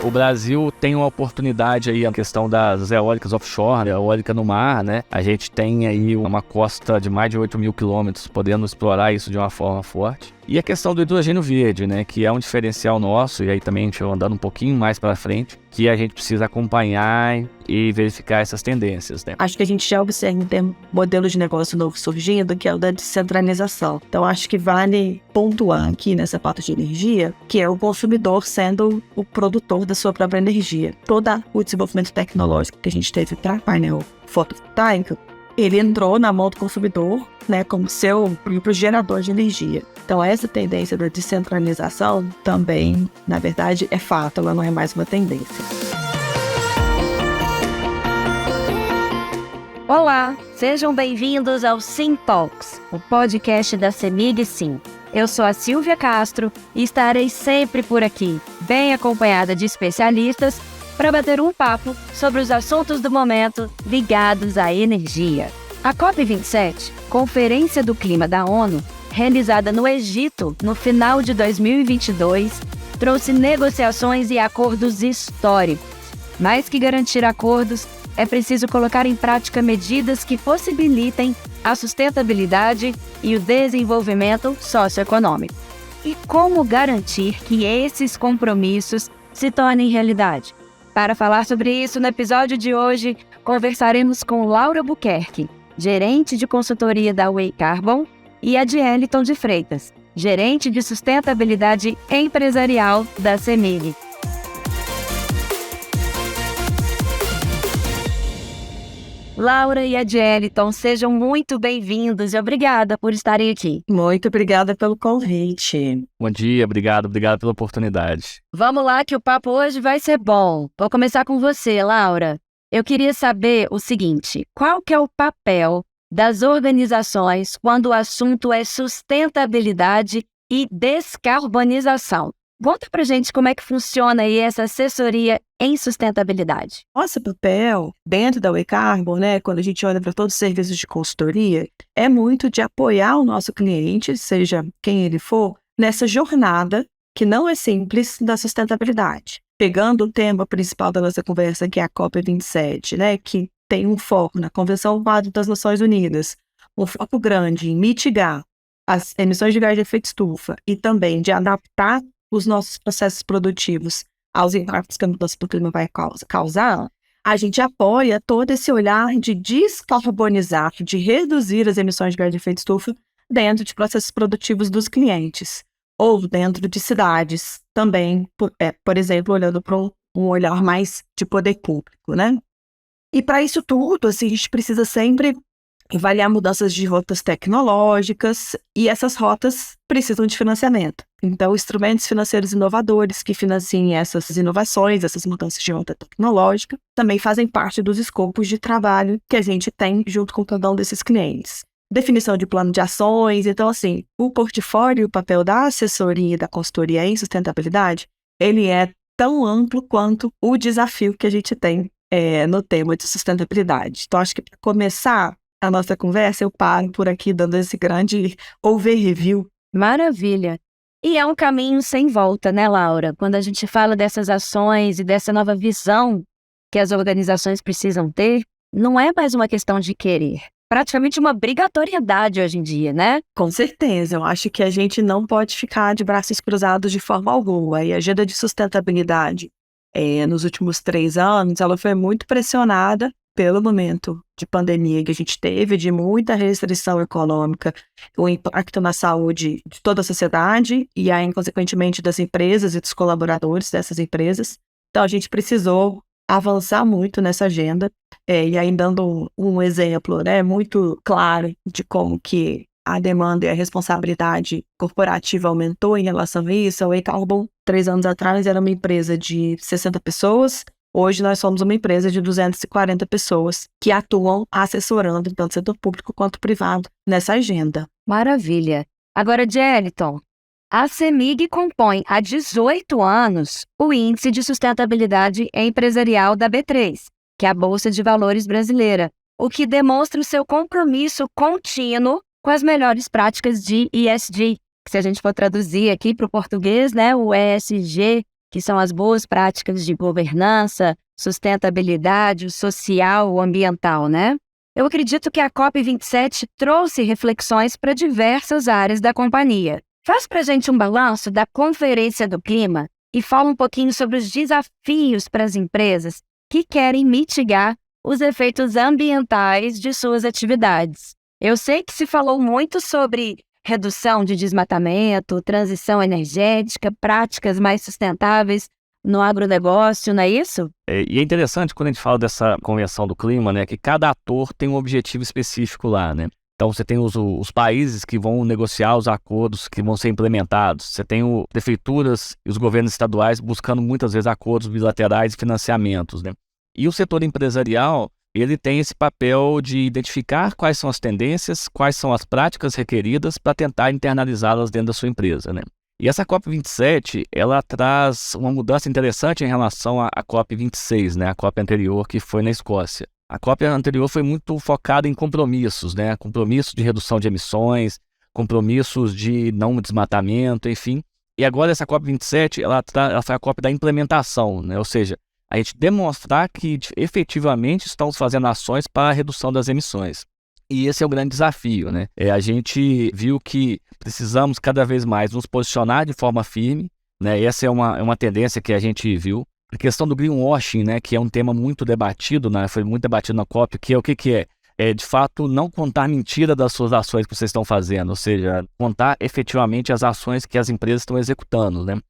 O Brasil tem uma oportunidade aí, a questão das eólicas offshore, eólica no mar, né? A gente tem aí uma costa de mais de 8.000 quilômetros, podendo explorar isso de uma forma forte. E a questão do hidrogênio verde, né? Que é um diferencial nosso, e aí também a gente vai andando um pouquinho mais para frente, que a gente precisa acompanhar e verificar essas tendências, né? Acho que a gente já observa um modelo de negócio novo surgindo, que é o da descentralização. Então, acho que vale pontuar aqui nessa parte de energia, que é o consumidor sendo o produtor da sua própria energia. Todo o desenvolvimento tecnológico que a gente teve para painel fotovoltaico, ele entrou na mão do consumidor, né, como seu próprio gerador de energia. Então, essa tendência da descentralização também, na verdade, é fato, ela não é mais uma tendência. Olá, sejam bem-vindos ao Sim Talks, o podcast da CEMIG Sim. Eu sou a Silvia Castro e estarei sempre por aqui, bem acompanhada de especialistas, para bater um papo sobre os assuntos do momento ligados à energia. A COP27, Conferência do Clima da ONU, realizada no Egito no final de 2022, trouxe negociações e acordos históricos. Mais que garantir acordos, é preciso colocar em prática medidas que possibilitem a sustentabilidade e o desenvolvimento socioeconômico. E como garantir que esses compromissos se tornem realidade? Para falar sobre isso, no episódio de hoje, conversaremos com Laura Buquerque, gerente de consultoria da Way Carbon, e a Dieliton de Freitas, gerente de sustentabilidade empresarial da CEMIG. Laura e a Dieliton, sejam muito bem-vindos e obrigada por estarem aqui. Muito obrigada pelo convite. Bom dia, obrigado pela oportunidade. Vamos lá que o papo hoje vai ser bom. Vou começar com você, Laura. Eu queria saber o seguinte, qual que é o papel das organizações quando o assunto é sustentabilidade e descarbonização? Conta pra gente como é que funciona aí essa assessoria em sustentabilidade. Nosso papel dentro da Way Carbon, né, quando a gente olha para todos os serviços de consultoria, é muito de apoiar o nosso cliente, seja quem ele for, nessa jornada que não é simples da sustentabilidade. Pegando o tema principal da nossa conversa, que é a COP27, né, que tem um foco na Convenção Quadro das Nações Unidas, um foco grande em mitigar as emissões de gás de efeito estufa e também de adaptar os nossos processos produtivos aos impactos que a mudança do clima vai causar, a gente apoia todo esse olhar de descarbonizar, de reduzir as emissões de gás de efeito estufa dentro de processos produtivos dos clientes, ou dentro de cidades também, por exemplo, olhando para um olhar mais de poder público, né? E para isso tudo, assim, a gente precisa sempre avaliar mudanças de rotas tecnológicas e essas rotas precisam de financiamento. Então, instrumentos financeiros inovadores que financiem essas inovações, essas mudanças de rota tecnológica, também fazem parte dos escopos de trabalho que a gente tem junto com cada um desses clientes. Definição de plano de ações. Então, assim, o portfólio e o papel da assessoria e da consultoria em sustentabilidade, ele é tão amplo quanto o desafio que a gente tem no tema de sustentabilidade. Então, acho que para começar a nossa conversa, eu paro por aqui dando esse grande overview. Maravilha! E é um caminho sem volta, né, Laura? Quando a gente fala dessas ações e dessa nova visão que as organizações precisam ter, não é mais uma questão de querer. Praticamente uma obrigatoriedade hoje em dia, né? Com certeza, eu acho que a gente não pode ficar de braços cruzados de forma alguma. E a agenda de sustentabilidade, nos últimos 3 anos, ela foi muito pressionada pelo momento de pandemia que a gente teve, de muita restrição econômica, o impacto na saúde de toda a sociedade e aí, consequentemente, das empresas e dos colaboradores dessas empresas. Então, a gente precisou avançar muito nessa agenda, e aí dando um exemplo, né, muito claro de como que a demanda e a responsabilidade corporativa aumentou em relação a isso. A Way Carbon, 3 anos atrás, era uma empresa de 60 pessoas, hoje nós somos uma empresa de 240 pessoas que atuam assessorando tanto o setor público quanto privado nessa agenda. Maravilha! Agora, Dieliton, a CEMIG compõe há 18 anos o Índice de Sustentabilidade Empresarial da B3, que é a Bolsa de Valores brasileira, o que demonstra o seu compromisso contínuo com as melhores práticas de ESG, que se a gente for traduzir aqui para o português, né, o ESG, que são as boas práticas de governança, sustentabilidade social, ambiental, né? Eu acredito que a COP27 trouxe reflexões para diversas áreas da companhia. Faz para a gente um balanço da Conferência do Clima e fala um pouquinho sobre os desafios para as empresas que querem mitigar os efeitos ambientais de suas atividades. Eu sei que se falou muito sobre redução de desmatamento, transição energética, práticas mais sustentáveis no agronegócio, não é isso? E é interessante quando a gente fala dessa Convenção do Clima, né, que cada ator tem um objetivo específico lá, né? Então você tem os países que vão negociar os acordos que vão ser implementados. Você tem prefeituras e os governos estaduais buscando muitas vezes acordos bilaterais e financiamentos, né? E o setor empresarial, ele tem esse papel de identificar quais são as tendências, quais são as práticas requeridas para tentar internalizá-las dentro da sua empresa, né? E essa COP27, ela traz uma mudança interessante em relação à COP26, né? A COP anterior, que foi na Escócia. A COP anterior foi muito focada em compromissos, né? Compromissos de redução de emissões, compromissos de não desmatamento, enfim. E agora essa COP27, ela foi a COP da implementação, né? Ou seja, a gente demonstrar que efetivamente estamos fazendo ações para a redução das emissões. E esse é o grande desafio, né? A gente viu que precisamos cada vez mais nos posicionar de forma firme, né? Essa é uma tendência que a gente viu. A questão do greenwashing, né? Que é um tema muito debatido, né? Foi muito debatido na COP, que é o que é? É, de fato, não contar mentira das suas ações que vocês estão fazendo, ou seja, contar efetivamente as ações que as empresas estão executando, né?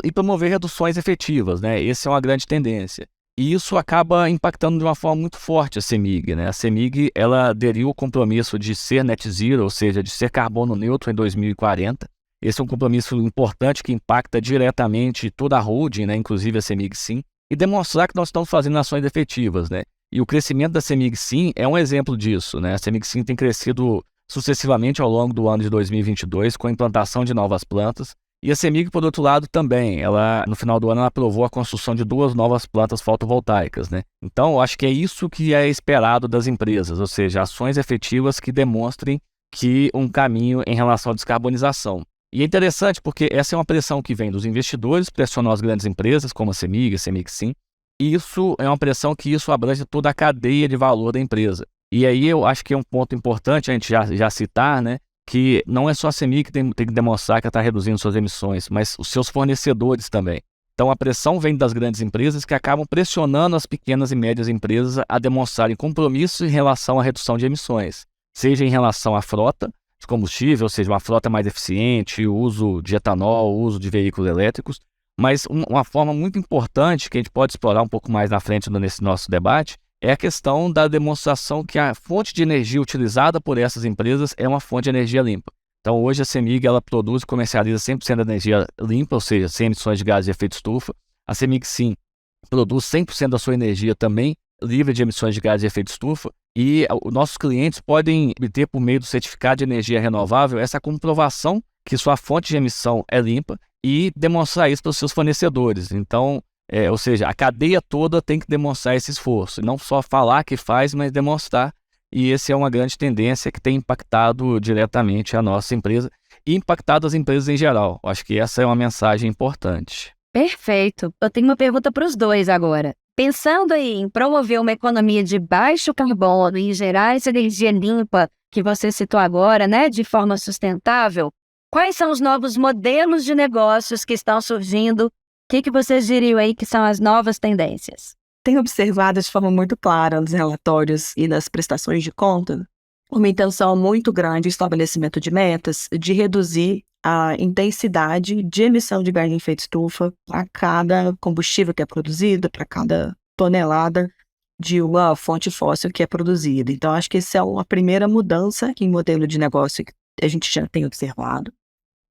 E promover reduções efetivas, né? Essa é uma grande tendência. E isso acaba impactando de uma forma muito forte a CEMIG, né? A CEMIG, ela aderiu ao compromisso de ser net zero, ou seja, de ser carbono neutro em 2040. Esse é um compromisso importante que impacta diretamente toda a holding, né? Inclusive a CEMIG Sim, e demonstrar que nós estamos fazendo ações efetivas, né? E o crescimento da CEMIG Sim é um exemplo disso, né? A CEMIG Sim tem crescido sucessivamente ao longo do ano de 2022 com a implantação de novas plantas. E a CEMIG, por outro lado, também, no final do ano, ela aprovou a construção de 2 novas plantas fotovoltaicas, né? Então, eu acho que é isso que é esperado das empresas, ou seja, ações efetivas que demonstrem que um caminho em relação à descarbonização. E é interessante porque essa é uma pressão que vem dos investidores, pressionam as grandes empresas, como a CEMIG Sim, e isso é uma pressão que isso abrange toda a cadeia de valor da empresa. E aí eu acho que é um ponto importante a gente já citar, né? Que não é só a CEMIG que tem que demonstrar que ela está reduzindo suas emissões, mas os seus fornecedores também. Então a pressão vem das grandes empresas que acabam pressionando as pequenas e médias empresas a demonstrarem compromissos em relação à redução de emissões, seja em relação à frota de combustível, ou seja, uma frota mais eficiente, o uso de etanol, o uso de veículos elétricos, mas uma forma muito importante que a gente pode explorar um pouco mais na frente nesse nosso debate é a questão da demonstração que a fonte de energia utilizada por essas empresas é uma fonte de energia limpa. Então, hoje a CEMIG ela produz e comercializa 100% da energia limpa, ou seja, sem emissões de gases de efeito estufa. A CEMIG Sim produz 100% da sua energia também livre de emissões de gases de efeito estufa. E os nossos clientes podem obter, por meio do certificado de energia renovável, essa comprovação que sua fonte de emissão é limpa e demonstrar isso para os seus fornecedores. Então, ou seja, a cadeia toda tem que demonstrar esse esforço, não só falar que faz, mas demonstrar. E essa é uma grande tendência que tem impactado diretamente a nossa empresa e impactado as empresas em geral. Acho que essa é uma mensagem importante. Perfeito. Eu tenho uma pergunta para os dois agora. Pensando aí em promover uma economia de baixo carbono e gerar essa energia limpa que você citou agora, né, de forma sustentável, quais são os novos modelos de negócios que estão surgindo? O que vocês diriam aí que são as novas tendências? Tenho observado de forma muito clara nos relatórios e nas prestações de conta uma intenção muito grande de estabelecimento de metas de reduzir a intensidade de emissão de gás de efeito estufa para cada combustível que é produzido, para cada tonelada de uma fonte fóssil que é produzida. Então, acho que essa é uma primeira mudança em modelo de negócio que a gente já tem observado.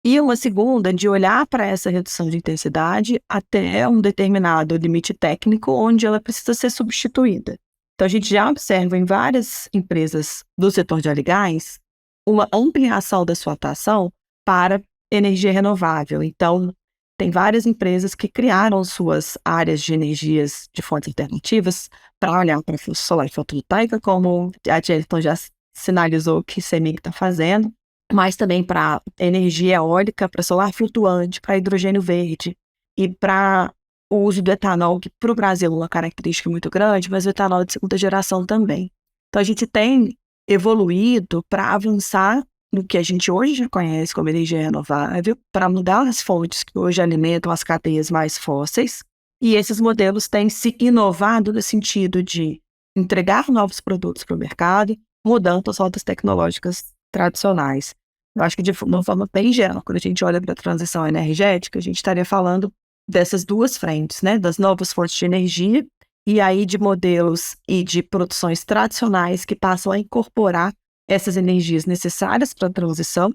E uma segunda, de olhar para essa redução de intensidade até um determinado limite técnico onde ela precisa ser substituída. Então, a gente já observa em várias empresas do setor de óleo e gás uma ampliação da sua atuação para energia renovável. Então, tem várias empresas que criaram suas áreas de energias de fontes alternativas para olhar para a solar e fotovoltaica, como a Jennifer já sinalizou que a CEMIG está fazendo, mas também para energia eólica, para solar flutuante, para hidrogênio verde e para o uso do etanol, que para o Brasil é uma característica muito grande, mas o etanol de segunda geração também. Então, a gente tem evoluído para avançar no que a gente hoje já conhece como energia renovável, para mudar as fontes que hoje alimentam as cadeias mais fósseis, e esses modelos têm se inovado no sentido de entregar novos produtos para o mercado, mudando as rotas tecnológicas tradicionais. Eu acho que de uma forma bem geral, quando a gente olha para a transição energética, a gente estaria falando dessas duas frentes, né? Das novas fontes de energia e aí de modelos e de produções tradicionais que passam a incorporar essas energias necessárias para a transição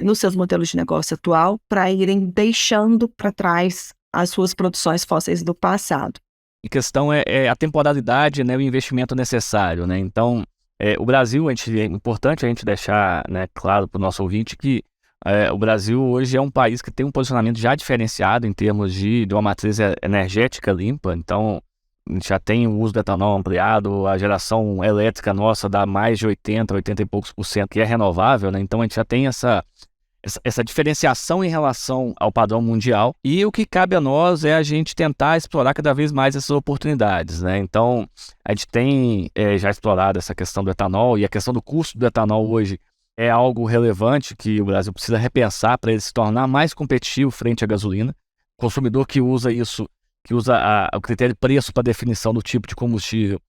nos seus modelos de negócio atual, para irem deixando para trás as suas produções fósseis do passado. A questão é a temporalidade, né, o investimento necessário, né? Então, o Brasil, é importante a gente deixar, né, claro para o nosso ouvinte que o Brasil hoje é um país que tem um posicionamento já diferenciado em termos de uma matriz energética limpa. Então, a gente já tem o uso do etanol ampliado, a geração elétrica nossa dá mais de 80 e poucos por cento que é renovável, né? Então, a gente já tem essa diferenciação em relação ao padrão mundial, e o que cabe a nós é a gente tentar explorar cada vez mais essas oportunidades, né? Então, a gente tem já explorado essa questão do etanol, e a questão do custo do etanol hoje é algo relevante que o Brasil precisa repensar para ele se tornar mais competitivo frente à gasolina. O consumidor que usa isso, que usa o critério de preço para definição do tipo de combustível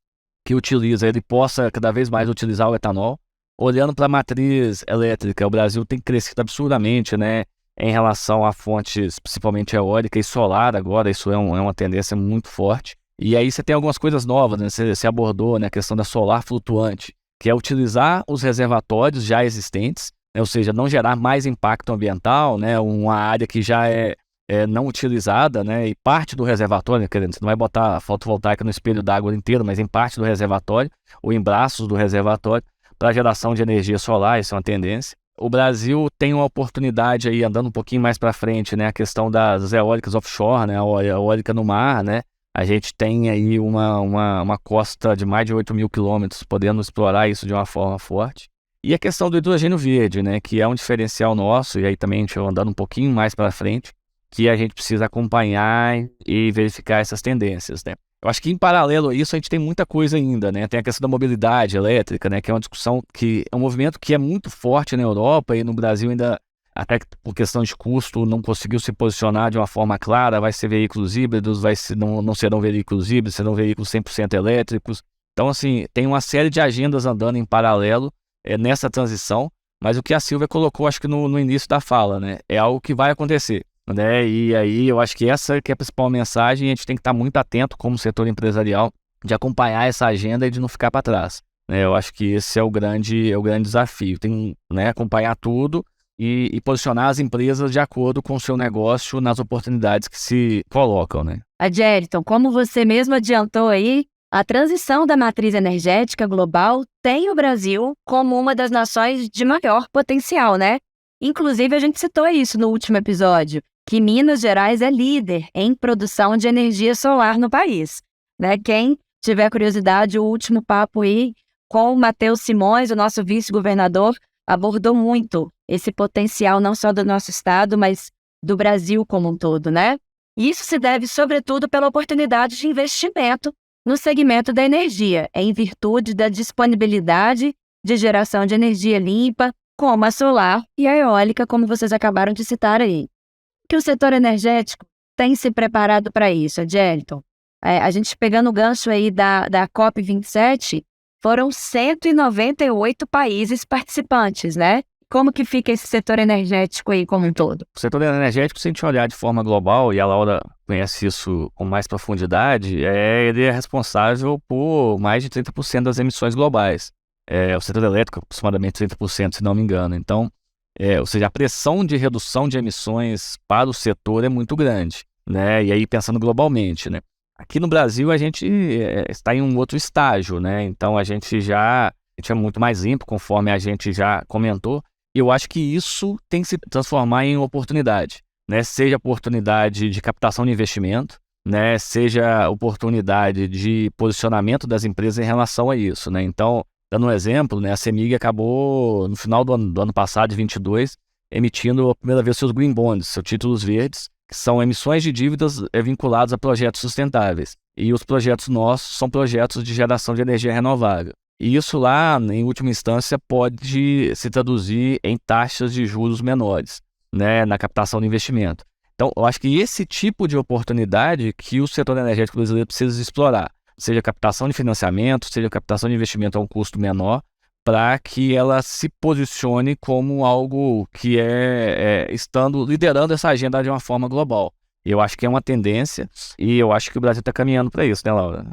que utiliza, ele possa cada vez mais utilizar o etanol. Olhando para a matriz elétrica, o Brasil tem crescido absurdamente, né, em relação a fontes, principalmente eólica e solar agora, isso é uma tendência muito forte. E aí você tem algumas coisas novas, né, você abordou, né, a questão da solar flutuante, que é utilizar os reservatórios já existentes, né, ou seja, não gerar mais impacto ambiental, né, uma área que já é não utilizada, né, e parte do reservatório, quer dizer, você não vai botar fotovoltaica no espelho d'água inteiro, mas em parte do reservatório, ou em braços do reservatório, para geração de energia solar, isso é uma tendência. O Brasil tem uma oportunidade aí, andando um pouquinho mais para frente, né, a questão das eólicas offshore, né, a eólica no mar, né, a gente tem aí uma costa de mais de 8.000 quilômetros, podendo explorar isso de uma forma forte. E a questão do hidrogênio verde, né, que é um diferencial nosso, e aí também a gente vai andando um pouquinho mais para frente, que a gente precisa acompanhar e verificar essas tendências, né. Eu acho que em paralelo a isso a gente tem muita coisa ainda, né? Tem a questão da mobilidade elétrica, né? Que é uma discussão que é um movimento que é muito forte na Europa, e no Brasil ainda, até por questão de custo, não conseguiu se posicionar de uma forma clara. Vai ser veículos híbridos, não serão veículos híbridos, serão veículos 100% elétricos. Então, assim, tem uma série de agendas andando em paralelo nessa transição, mas o que a Silvia colocou, acho que no início da fala, né? É algo que vai acontecer, né? E aí eu acho que essa que é a principal mensagem, e a gente tem que estar muito atento como setor empresarial de acompanhar essa agenda e de não ficar para trás, né? Eu acho que esse é o grande desafio, tem, né, acompanhar tudo e posicionar as empresas de acordo com o seu negócio nas oportunidades que se colocam, né? Adjeliton, como você mesmo adiantou aí, a transição da matriz energética global tem o Brasil como uma das nações de maior potencial, né? Inclusive, a gente citou isso no último episódio, que Minas Gerais é líder em produção de energia solar no país, né? Quem tiver curiosidade, o último papo aí com o Matheus Simões, o nosso vice-governador, abordou muito esse potencial não só do nosso estado, mas do Brasil como um todo, né? E isso se deve, sobretudo, pela oportunidade de investimento no segmento da energia, em virtude da disponibilidade de geração de energia limpa, como a solar e a eólica, como vocês acabaram de citar aí. Que o setor energético tem se preparado para isso, Adjeliton. A gente pegando o gancho aí da COP27, foram 198 países participantes, né? Como que fica esse setor energético aí como um todo? O setor energético, se a gente olhar de forma global, e a Laura conhece isso com mais profundidade, ele é responsável por mais de 30% das emissões globais. O setor elétrico, aproximadamente 30%, se não me engano. Então, ou seja, a pressão de redução de emissões para o setor é muito grande, né? E aí, pensando globalmente, né? Aqui no Brasil, a gente está em um outro estágio, né? Então, a gente é muito mais limpo, conforme a gente já comentou. E eu acho que isso tem que se transformar em oportunidade, né? Seja oportunidade de captação de investimento, né? Seja oportunidade de posicionamento das empresas em relação a isso, né? Então, dando um exemplo, né, a CEMIG acabou, no final do ano passado, de 22, emitindo a primeira vez seus green bonds, seus títulos verdes, que são emissões de dívidas vinculadas a projetos sustentáveis. E os projetos nossos são projetos de geração de energia renovável. E isso lá, em última instância, pode se traduzir em taxas de juros menores, né, na captação do investimento. Então, eu acho que esse tipo de oportunidade que o setor energético brasileiro precisa explorar, seja captação de financiamento, seja captação de investimento a um custo menor, para que ela se posicione como algo que estando liderando essa agenda de uma forma global. Eu acho que é uma tendência e eu acho que o Brasil está caminhando para isso, né, Laura?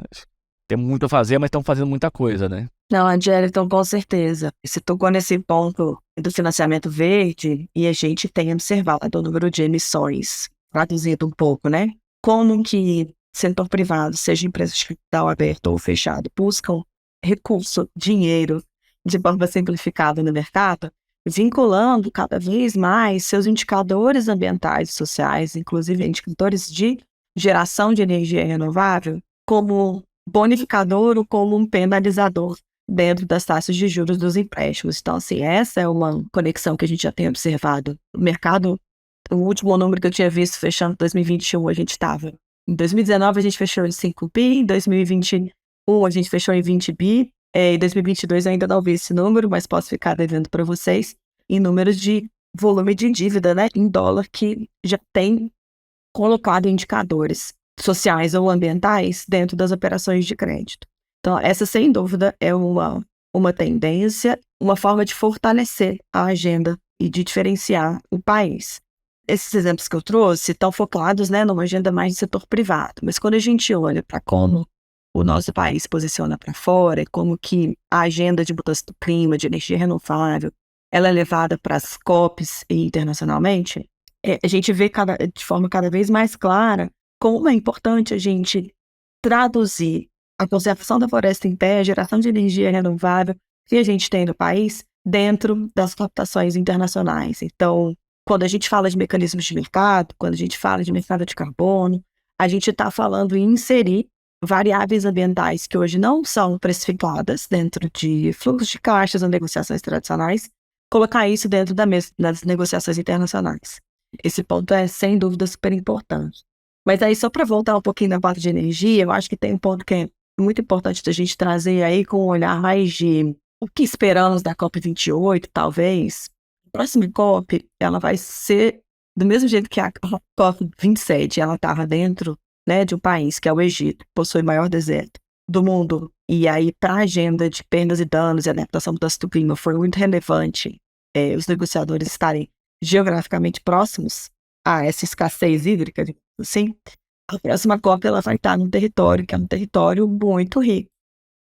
Tem muito a fazer, mas estão fazendo muita coisa, né? Não, Angélica, com certeza. Você tocou nesse ponto do financiamento verde e a gente tem observado o número de emissões, traduzindo um pouco, né? Como que setor privado, seja empresas de capital aberto ou fechado, buscam recurso, dinheiro, de forma simplificada no mercado, vinculando cada vez mais seus indicadores ambientais e sociais, inclusive indicadores de geração de energia renovável, como bonificador ou como um penalizador dentro das taxas de juros dos empréstimos. Então, assim, essa é uma conexão que a gente já tem observado. O mercado, o último número que eu tinha visto fechando em 2021, a gente estava. Em 2019, a gente fechou em 5 bi, em 2021, a gente fechou em 20 bi, em 2022 eu ainda não vi esse número, mas posso ficar devendo para vocês, em números de volume de dívida, né, em dólar, que já tem colocado indicadores sociais ou ambientais dentro das operações de crédito. Então, essa, sem dúvida, é uma tendência, uma forma de fortalecer a agenda e de diferenciar o país. Esses exemplos que eu trouxe estão focados, né, numa agenda mais de setor privado, mas quando a gente olha para como o nosso país se posiciona para fora, como que a agenda de mudança do clima, de energia renovável, ela é levada para as COPs e internacionalmente, a gente vê de forma cada vez mais clara como é importante a gente traduzir a conservação da floresta em pé, a geração de energia renovável que a gente tem no país dentro das captações internacionais. Então, quando a gente fala de mecanismos de mercado, quando a gente fala de mercado de carbono, a gente está falando em inserir variáveis ambientais que hoje não são precificadas dentro de fluxos de caixas ou negociações tradicionais, colocar isso dentro das negociações internacionais. Esse ponto é, sem dúvida, super importante. Mas aí, só para voltar um pouquinho na parte de energia, eu acho que tem um ponto que é muito importante da gente trazer aí com um olhar mais de o que esperamos da COP28, talvez. A próxima COP, ela vai ser do mesmo jeito que a COP27, ela estava dentro, né, de um país, que é o Egito, que possui o maior deserto do mundo. E aí, para a agenda de perdas e danos e adaptação à mudança do clima, foi muito relevante os negociadores estarem geograficamente próximos a essa escassez hídrica, assim. A próxima COP ela vai estar num território que é um território muito rico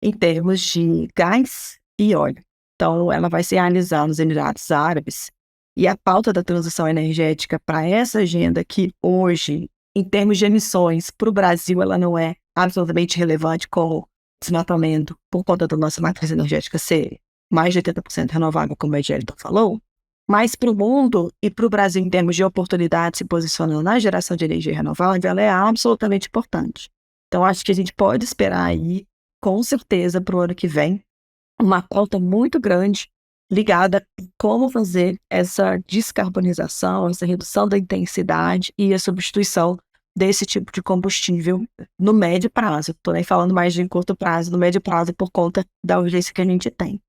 em termos de gás e óleo. Então, ela vai se realizar nos Emirados Árabes. E a pauta da transição energética para essa agenda que hoje, em termos de emissões, para o Brasil, ela não é absolutamente relevante como desmatamento, por conta da nossa matriz energética ser mais de 80% renovável, como a Angélica falou. Mas para o mundo e para o Brasil, em termos de oportunidade se posicionando na geração de energia renovável, ela é absolutamente importante. Então, acho que a gente pode esperar aí, com certeza, para o ano que vem, uma pauta muito grande ligada a como fazer essa descarbonização, essa redução da intensidade e a substituição desse tipo de combustível no médio prazo. Estou nem falando mais de curto prazo, no médio prazo, por conta da urgência que a gente tem.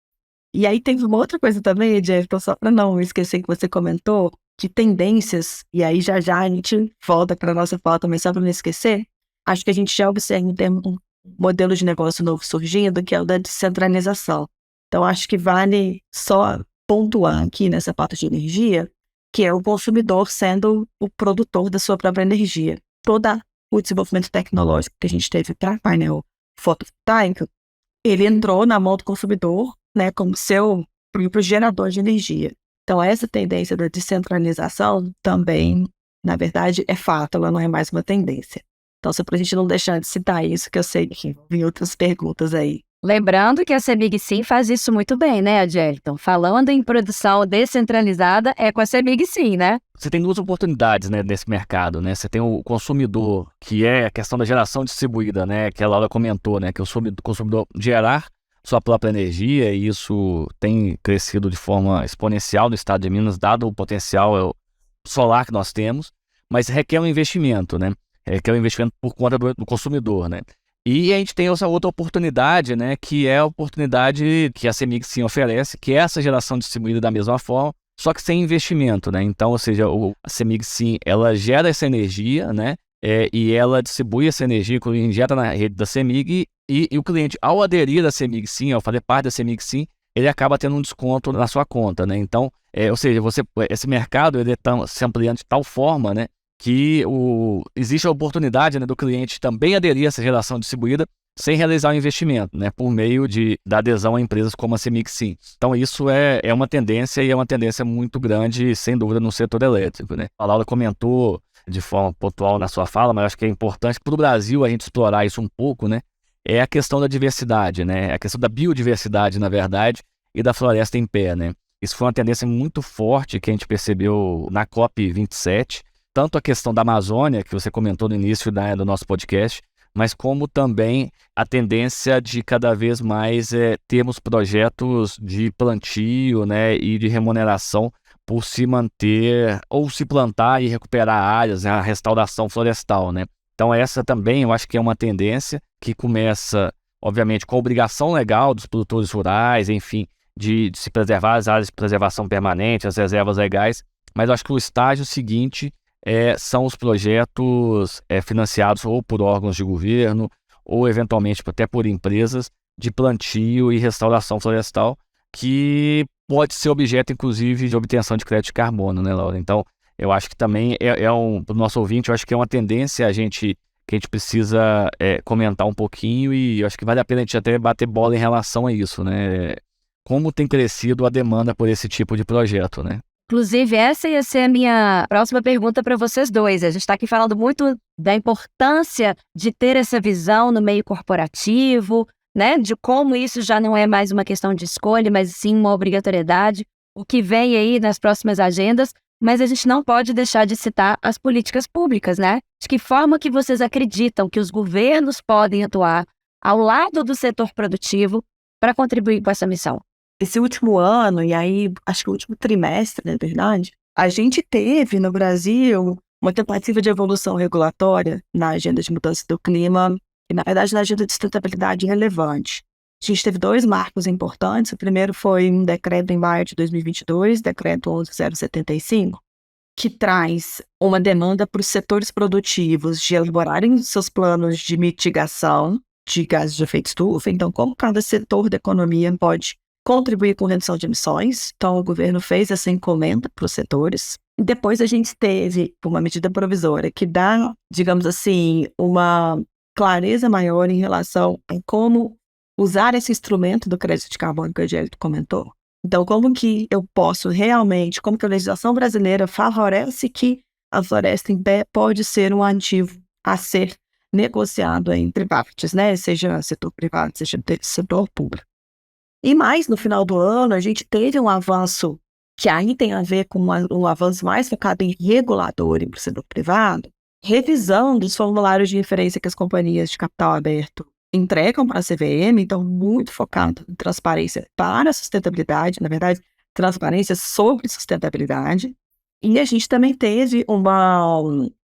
E aí tem uma outra coisa também, Jeff, só para não esquecer que você comentou, de tendências, e aí já a gente volta para a nossa pauta, mas só para não esquecer, acho que a gente já observa um modelo de negócio novo surgindo, que é o da descentralização. Então, acho que vale só pontuar aqui nessa pauta de energia, que é o consumidor sendo o produtor da sua própria energia. Todo o desenvolvimento tecnológico que a gente teve para painel fotovoltaico, ele entrou na mão do consumidor, né, como seu próprio gerador de energia. Então, essa tendência da descentralização também, na verdade, é fato, ela não é mais uma tendência. Então, só para a gente não deixar de citar isso, que eu sei que vem outras perguntas aí. Lembrando que a CEMIG Sim faz isso muito bem, né, Angélica? Falando em produção descentralizada, é com a CEMIG Sim, né? Você tem duas oportunidades, né, nesse mercado, né? Você tem o consumidor, que é a questão da geração distribuída, né? Que a Laura comentou, né? Que o consumidor gerar sua própria energia, e isso tem crescido de forma exponencial no estado de Minas, dado o potencial solar que nós temos. mas requer um investimento, né? Requer um investimento por conta do consumidor, né? E a gente tem essa outra oportunidade, né? Que é a oportunidade que a CEMIG Sim oferece, que é essa geração distribuída da mesma forma, só que sem investimento, né? Então, ou seja, a CEMIG Sim, ela gera essa energia, né? E ela distribui essa energia, injeta na rede da CEMIG e o cliente, ao aderir à CEMIG Sim, ao fazer parte da CEMIG Sim, ele acaba tendo um desconto na sua conta, né? Então, ou seja, esse mercado ele está se ampliando de tal forma, né? Que existe a oportunidade, né, do cliente também aderir a essa geração distribuída sem realizar o investimento, né, por meio da adesão a empresas como a CEMIG Sim. Então isso é uma tendência e é uma tendência muito grande, sem dúvida, no setor elétrico, né. A Laura comentou de forma pontual na sua fala, mas acho que é importante para o Brasil a gente explorar isso um pouco, né, é a questão da diversidade, né, a questão da biodiversidade, na verdade, e da floresta em pé, né. Isso foi uma tendência muito forte que a gente percebeu na COP27, tanto a questão da Amazônia, que você comentou no início do nosso podcast, mas como também a tendência de cada vez mais termos projetos de plantio, né, e de remuneração por se manter ou se plantar e recuperar áreas, né, a restauração florestal, né. Então essa também eu acho que é uma tendência que começa, obviamente, com a obrigação legal dos produtores rurais, enfim, de se preservar as áreas de preservação permanente, as reservas legais, mas eu acho que o estágio seguinte são os projetos financiados ou por órgãos de governo ou eventualmente até por empresas de plantio e restauração florestal, que pode ser objeto inclusive de obtenção de crédito de carbono, né, Laura? Então eu acho que também para o nosso ouvinte, eu acho que é uma tendência que a gente precisa comentar um pouquinho, e eu acho que vale a pena a gente até bater bola em relação a isso, né? Como tem crescido a demanda por esse tipo de projeto, né? Inclusive, essa ia ser a minha próxima pergunta para vocês dois. A gente está aqui falando muito da importância de ter essa visão no meio corporativo, né? De como isso já não é mais uma questão de escolha, mas sim uma obrigatoriedade. O que vem aí nas próximas agendas, mas a gente não pode deixar de citar as políticas públicas, né? De que forma que vocês acreditam que os governos podem atuar ao lado do setor produtivo para contribuir com essa missão? Esse último ano, e aí acho que o último trimestre, na verdade, a gente teve no Brasil uma tentativa de evolução regulatória na agenda de mudança do clima e, na verdade, na agenda de sustentabilidade relevante. A gente teve 2 marcos importantes. O primeiro foi um decreto em maio de 2022, decreto 11.075, que traz uma demanda para os setores produtivos de elaborarem seus planos de mitigação de gases de efeito estufa. Então, como cada setor da economia pode contribuir com redução de emissões. Então, o governo fez essa encomenda para os setores. E depois a gente teve uma medida provisória que dá, digamos assim, uma clareza maior em relação a como usar esse instrumento do crédito de carbono que o Angélico comentou. Então, como que eu posso realmente, como que a legislação brasileira favorece que a floresta em pé pode ser um ativo a ser negociado entre partes, né? Seja setor privado, seja setor público. E mais, no final do ano, a gente teve um avanço que aí tem a ver com um avanço mais focado em regulador e para o setor privado, revisão dos formulários de referência que as companhias de capital aberto entregam para a CVM, então muito focado em transparência para a sustentabilidade, na verdade, transparência sobre sustentabilidade. E a gente também teve uma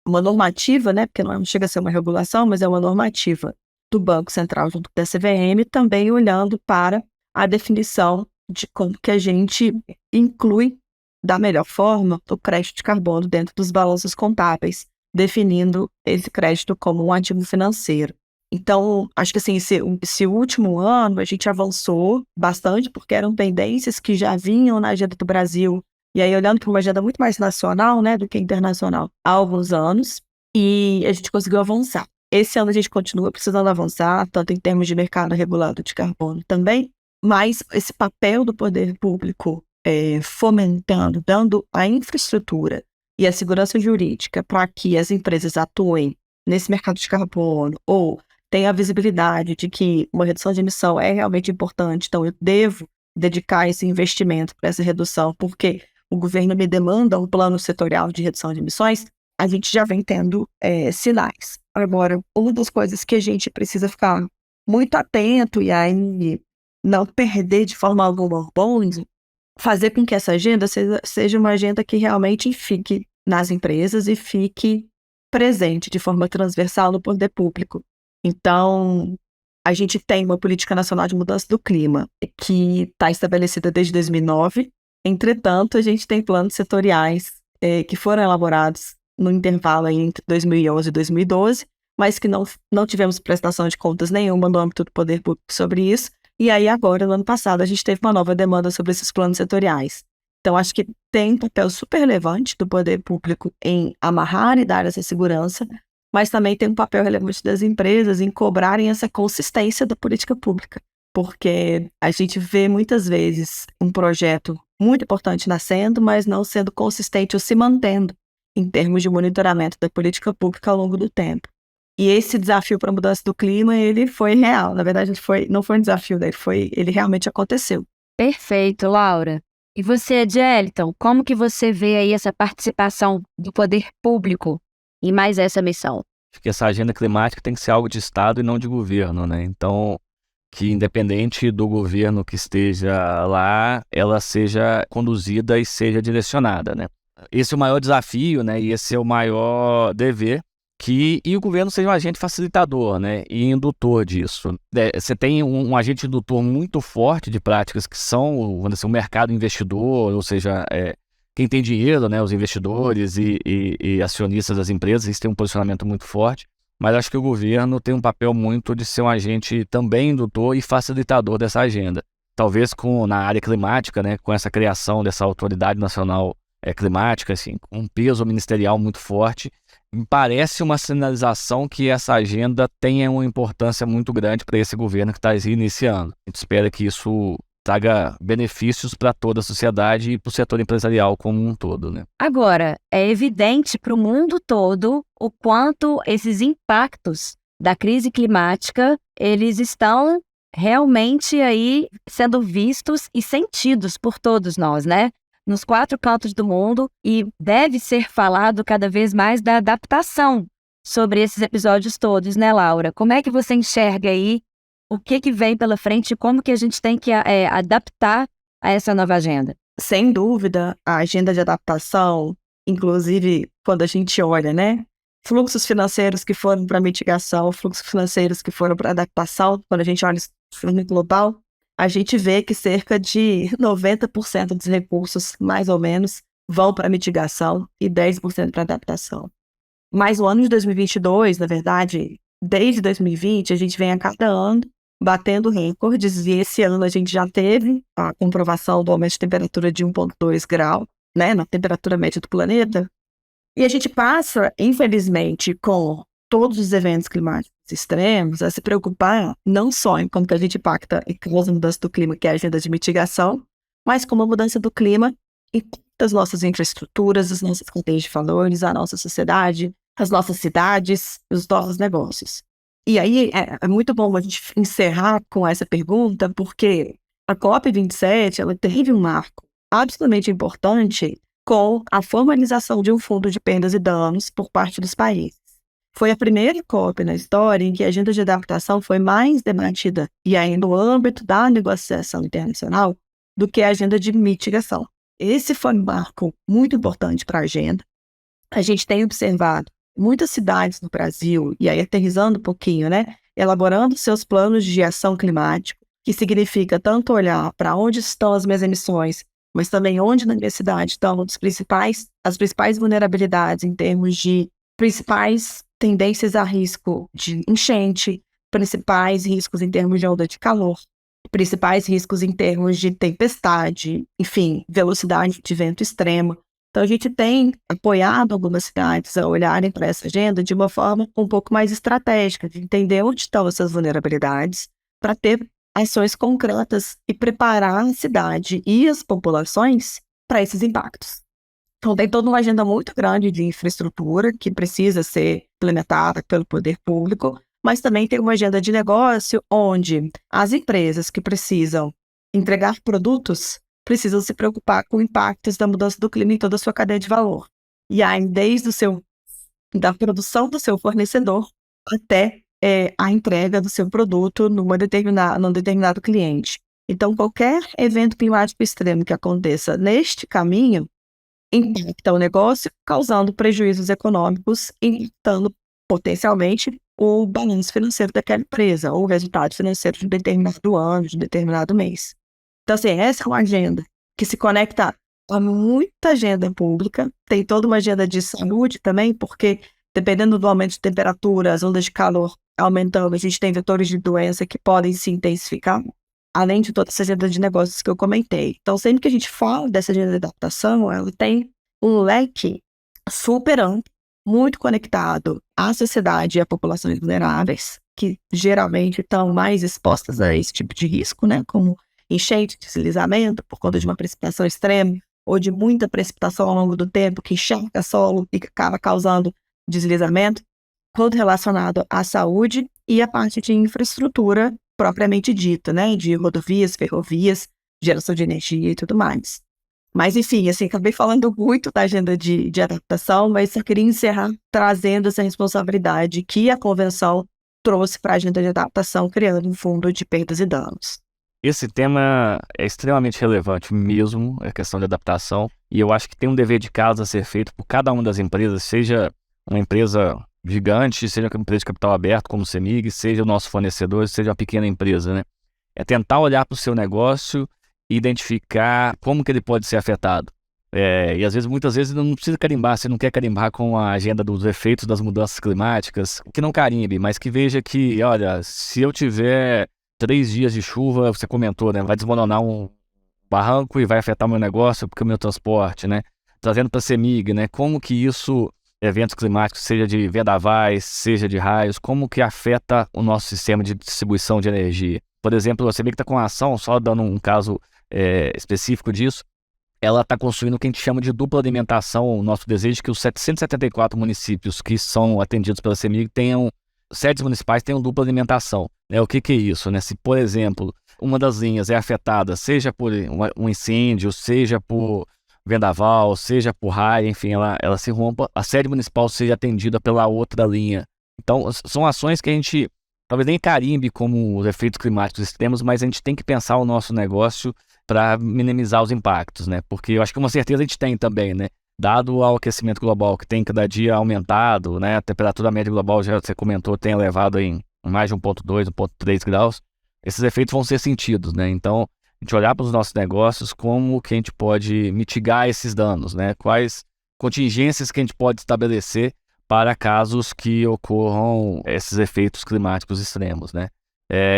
normativa, né, porque não chega a ser uma regulação, mas é uma normativa do Banco Central junto da CVM, também olhando para a definição de como que a gente inclui da melhor forma o crédito de carbono dentro dos balanços contábeis, definindo esse crédito como um ativo financeiro. Então, acho que assim, esse último ano a gente avançou bastante, porque eram tendências que já vinham na agenda do Brasil, e aí olhando para uma agenda muito mais nacional, né, do que internacional, há alguns anos, e a gente conseguiu avançar. Esse ano a gente continua precisando avançar, tanto em termos de mercado regulado de carbono também, mas esse papel do poder público fomentando, dando a infraestrutura e a segurança jurídica para que as empresas atuem nesse mercado de carbono ou tenham a visibilidade de que uma redução de emissão é realmente importante, então eu devo dedicar esse investimento para essa redução porque o governo me demanda um plano setorial de redução de emissões, a gente já vem tendo sinais. Agora, uma das coisas que a gente precisa ficar muito atento e aí não perder de forma alguma o bonde, fazer com que essa agenda seja uma agenda que realmente fique nas empresas e fique presente de forma transversal no poder público. Então, a gente tem uma política nacional de mudança do clima que está estabelecida desde 2009. Entretanto, a gente tem planos setoriais que foram elaborados no intervalo aí entre 2011 e 2012, mas que não tivemos prestação de contas nenhuma no âmbito do poder público sobre isso. E aí agora, no ano passado, a gente teve uma nova demanda sobre esses planos setoriais. Então, acho que tem um papel super relevante do poder público em amarrar e dar essa segurança, mas também tem um papel relevante das empresas em cobrarem essa consistência da política pública, porque a gente vê muitas vezes um projeto muito importante nascendo, mas não sendo consistente ou se mantendo em termos de monitoramento da política pública ao longo do tempo. E esse desafio para a mudança do clima, ele foi real. Na verdade, não foi um desafio, ele realmente aconteceu. Perfeito, Laura. E você, Jeliton, como que você vê aí essa participação do poder público em mais essa missão? Acho que essa agenda climática tem que ser algo de Estado e não de governo, né? Então, que independente do governo que esteja lá, ela seja conduzida e seja direcionada, né? Esse é o maior desafio, né? E esse é o maior dever, e o governo seja um agente facilitador, né? E indutor disso. Você tem um agente indutor muito forte de práticas que são, vamos dizer, o mercado investidor, ou seja, quem tem dinheiro, né? Os investidores e acionistas das empresas, eles têm um posicionamento muito forte. Mas acho que o governo tem um papel muito de ser um agente também indutor e facilitador dessa agenda. Talvez na área climática, né? Com essa criação dessa autoridade nacional climática, assim, com um peso ministerial muito forte, me parece uma sinalização que essa agenda tenha uma importância muito grande para esse governo que está iniciando. A gente espera que isso traga benefícios para toda a sociedade e para o setor empresarial como um todo, né? Agora, é evidente para o mundo todo o quanto esses impactos da crise climática, eles estão realmente aí sendo vistos e sentidos por todos nós, né? Nos 4 cantos do mundo, e deve ser falado cada vez mais da adaptação sobre esses episódios todos, né, Laura? Como é que você enxerga aí o que vem pela frente e como que a gente tem que adaptar a essa nova agenda? Sem dúvida, a agenda de adaptação, inclusive quando a gente olha, né? Fluxos financeiros que foram para mitigação, fluxos financeiros que foram para adaptação, quando a gente olha no global, a gente vê que cerca de 90% dos recursos, mais ou menos, vão para mitigação e 10% para adaptação. Mas o ano de 2022, na verdade, desde 2020, a gente vem a cada ano batendo recordes, e esse ano a gente já teve a comprovação do aumento de temperatura de 1,2 grau, né, na temperatura média do planeta. E a gente passa, infelizmente, com todos os eventos climáticos extremos, a se preocupar não só em como que a gente impacta e causa a mudança do clima, que é a agenda de mitigação, mas como a mudança do clima impacta as nossas infraestruturas, as nossas cadeias de valores, a nossa sociedade, as nossas cidades, os nossos negócios. E aí é muito bom a gente encerrar com essa pergunta, porque a COP27 ela teve um marco absolutamente importante com a formalização de um fundo de perdas e danos por parte dos países. Foi a primeira COP na história em que a agenda de adaptação foi mais debatida, e aí no âmbito da negociação internacional, do que a agenda de mitigação. Esse foi um marco muito importante para a agenda. A gente tem observado muitas cidades no Brasil, e aí aterrissando um pouquinho, né, elaborando seus planos de ação climática, que significa tanto olhar para onde estão as minhas emissões, mas também onde na minha cidade estão as principais vulnerabilidades em termos de principais tendências a risco de enchente, principais riscos em termos de onda de calor, principais riscos em termos de tempestade, enfim, velocidade de vento extrema. Então, a gente tem apoiado algumas cidades a olharem para essa agenda de uma forma um pouco mais estratégica, de entender onde estão essas vulnerabilidades, para ter ações concretas e preparar a cidade e as populações para esses impactos. Então, tem toda uma agenda muito grande de infraestrutura que precisa ser implementada pelo poder público, mas também tem uma agenda de negócio onde as empresas que precisam entregar produtos precisam se preocupar com impactos da mudança do clima em toda a sua cadeia de valor. E aí, desde da produção do seu fornecedor até a entrega do seu produto num determinado cliente. Então, qualquer evento climático extremo que aconteça neste caminho, impacta o negócio, causando prejuízos econômicos, impactando potencialmente o balanço financeiro daquela empresa, ou o resultado financeiro de um determinado ano, de um determinado mês. Então, assim, essa é uma agenda que se conecta a muita agenda pública, tem toda uma agenda de saúde também, porque dependendo do aumento de temperatura, as ondas de calor aumentando, a gente tem vetores de doença que podem se intensificar, além de toda essa agenda de negócios que eu comentei. Então, sempre que a gente fala dessa agenda de adaptação, ela tem um leque super amplo, muito conectado à sociedade e a populações vulneráveis, que geralmente estão mais expostas a esse tipo de risco, né? Como enchente, deslizamento, por conta de uma precipitação extrema, ou de muita precipitação ao longo do tempo, que encharca solo e acaba causando deslizamento, todo relacionado à saúde e à parte de infraestrutura propriamente dita, né? De rodovias, ferrovias, geração de energia e tudo mais. Mas, enfim, assim, acabei falando muito da agenda de adaptação, mas só queria encerrar trazendo essa responsabilidade que a Convenção trouxe para a agenda de adaptação, criando um fundo de perdas e danos. Esse tema é extremamente relevante mesmo, a questão de adaptação, e eu acho que tem um dever de casa a ser feito por cada uma das empresas, seja uma empresa gigante, seja uma empresa de capital aberto, como o CEMIG, seja o nosso fornecedor, seja uma pequena empresa, né? É tentar olhar para o seu negócio e identificar como que ele pode ser afetado. E às vezes, muitas vezes, não precisa carimbar, você não quer carimbar com a agenda dos efeitos das mudanças climáticas, que não carimbe, mas que veja que, olha, se eu tiver 3 dias de chuva, você comentou, né, vai desmoronar um barranco e vai afetar o meu negócio, porque o meu transporte, né, trazendo para a CEMIG, né, como que isso, eventos climáticos, seja de vendavais, seja de raios, como que afeta o nosso sistema de distribuição de energia. Por exemplo, a CEMIG está com uma ação, só dando um caso específico disso, ela está construindo o que a gente chama de dupla alimentação. O nosso desejo é que os 774 municípios que são atendidos pela CEMIG tenham, sedes municipais tenham dupla alimentação. O que é isso? Né? Se, por exemplo, uma das linhas é afetada, seja por um incêndio, seja por vendaval, seja por raio, enfim, ela se rompa, a sede municipal seja atendida pela outra linha. Então, são ações que a gente talvez nem carimbe como os efeitos climáticos extremos, mas a gente tem que pensar o nosso negócio para minimizar os impactos, né? Porque eu acho que uma certeza a gente tem também, né? Dado o aquecimento global que tem cada dia aumentado, né? A temperatura média global, já você comentou, tem elevado em mais de 1,2, 1,3 graus, esses efeitos vão ser sentidos, né? Então, a gente olhar para os nossos negócios, como que a gente pode mitigar esses danos, né? Quais contingências que a gente pode estabelecer para casos que ocorram esses efeitos climáticos extremos, né?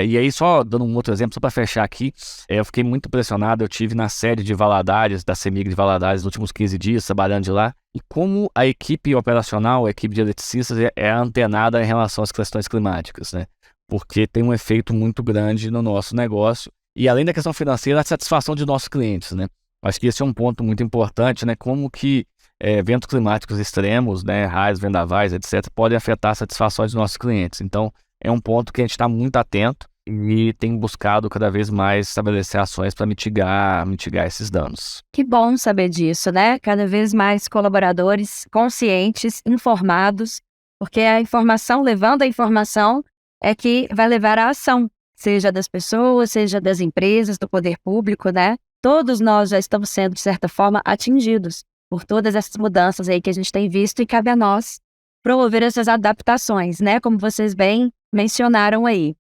E aí, só dando um outro exemplo, só para fechar aqui, eu fiquei muito impressionado, eu tive na sede de Valadares, da CEMIG de Valadares, nos últimos 15 dias, trabalhando de lá, e como a equipe operacional, a equipe de eletricistas é antenada em relação às questões climáticas, né? Porque tem um efeito muito grande no nosso negócio, e além da questão financeira, a satisfação de nossos clientes, né? Acho que esse é um ponto muito importante, né? Como que eventos climáticos extremos, né, raios, vendavais, etc., podem afetar a satisfação dos nossos clientes. Então, é um ponto que a gente está muito atento e tem buscado cada vez mais estabelecer ações para mitigar esses danos. Que bom saber disso, né? Cada vez mais colaboradores conscientes, informados, porque a informação, levando a informação, é que vai levar à ação, seja das pessoas, seja das empresas, do poder público, né? Todos nós já estamos sendo, de certa forma, atingidos por todas essas mudanças aí que a gente tem visto, e cabe a nós promover essas adaptações, né? Como vocês bem mencionaram aí.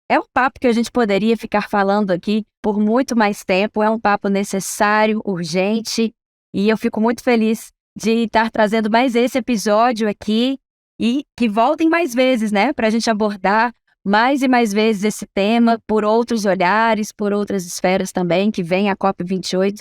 É um papo que a gente poderia ficar falando aqui por muito mais tempo, é um papo necessário, urgente, e eu fico muito feliz de estar trazendo mais esse episódio aqui e que voltem mais vezes, né? Para a gente abordar mais e mais vezes esse tema por outros olhares, por outras esferas também, que vem a COP28,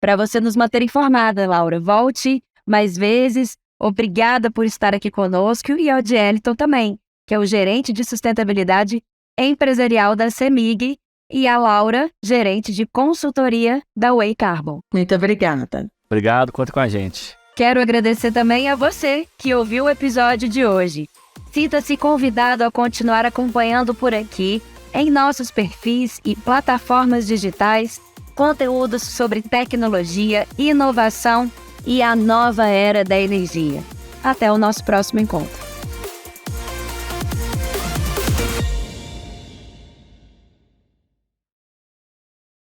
para você nos manter informada, Laura. Volte mais vezes. Obrigada por estar aqui conosco, e ao Dieliton também, que é o gerente de sustentabilidade empresarial da CEMIG, e a Laura, gerente de consultoria da Way Carbon. Muito obrigada. Obrigado, conta com a gente. Quero agradecer também a você que ouviu o episódio de hoje. Sinta-se convidado a continuar acompanhando por aqui, em nossos perfis e plataformas digitais, conteúdos sobre tecnologia, inovação e a nova era da energia. Até o nosso próximo encontro.